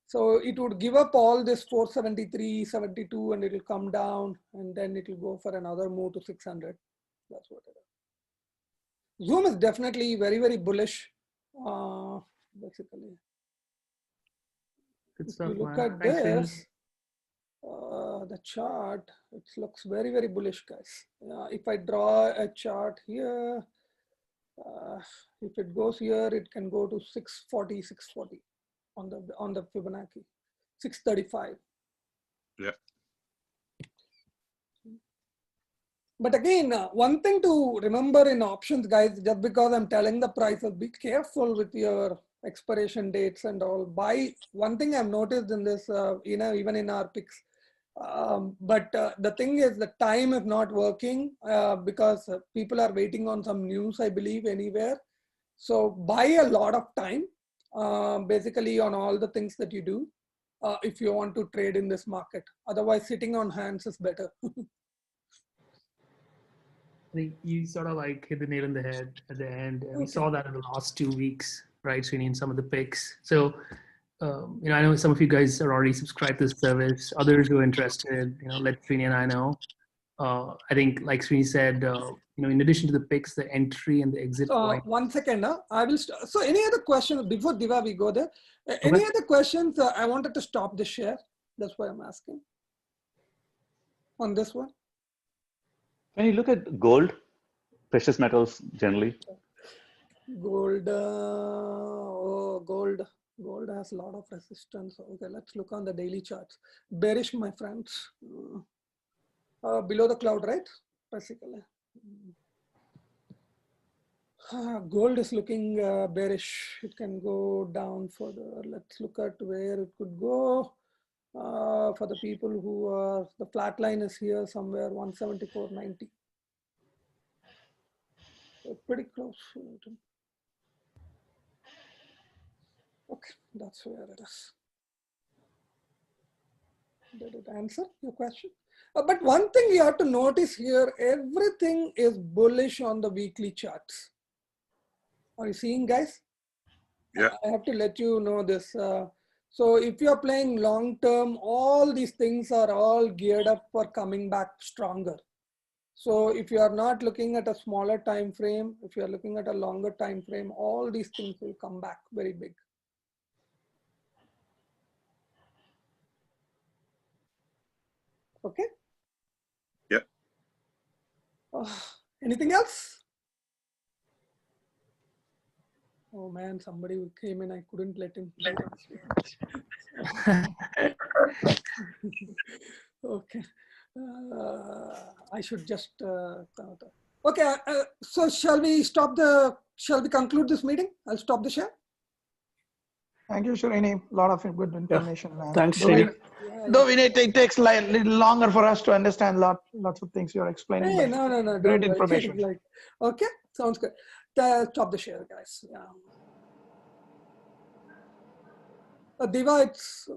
So it would give up all this 473, 72, and it will come down, and then it will go for another move to 600. That's what it is. Zoom is definitely very, very bullish, basically. Good If stuff, you look man. at Thanks, this, the chart, it looks very, very bullish, guys. If I draw a chart here, if it goes here, it can go to 640 on the Fibonacci, 635. Yeah. But again, one thing to remember in options, guys, just because I'm telling the prices, be careful with your expiration dates and all. Buy. One thing I've noticed in this, even in our picks, but the thing is the time is not working because people are waiting on some news, I believe, anywhere. So buy a lot of time, basically on all the things that you do, if you want to trade in this market. Otherwise, sitting on hands is better. I think you sort of like hit the nail on the head at the end. We saw that in the last 2 weeks, right, Srini, in some of the picks. So, I know some of you guys are already subscribed to this service. Others who are interested, let Srini and I know. I think, like Srini said, in addition to the picks, the entry and the exit point. 1 second. I will. So, any other questions before Diva? We go there. Any other questions? I wanted to stop the share. That's why I'm asking on this one. When you look at gold, precious metals generally. Gold, gold has a lot of resistance. Okay, let's look on the daily charts. Bearish, my friends. Below the cloud, right? Basically. Gold is looking bearish. It can go down further. Let's look at where it could go. For the people who are, the flat line is here somewhere, 174.90. So pretty close. Okay, that's where it is. Did it answer your question? But one thing you have to notice here, everything is bullish on the weekly charts. Are you seeing, guys? Yeah. I have to let you know this. So if you're playing long term, all these things are all geared up for coming back stronger. So if you are not looking at a smaller time frame, if you are looking at a longer time frame, all these things will come back very big. Okay. Yeah. Anything else? Oh man, somebody came in. I couldn't let him. Okay. I should just. Okay. So shall we conclude this meeting? I'll stop the share. Thank you, Srini. A lot of good information. Thanks, Though Srini. it takes like a little longer for us to understand lots of things you're explaining. Hey, But no, great don't worry. information. Like, okay, sounds good. Stop the share, guys. Yeah. Diva, it's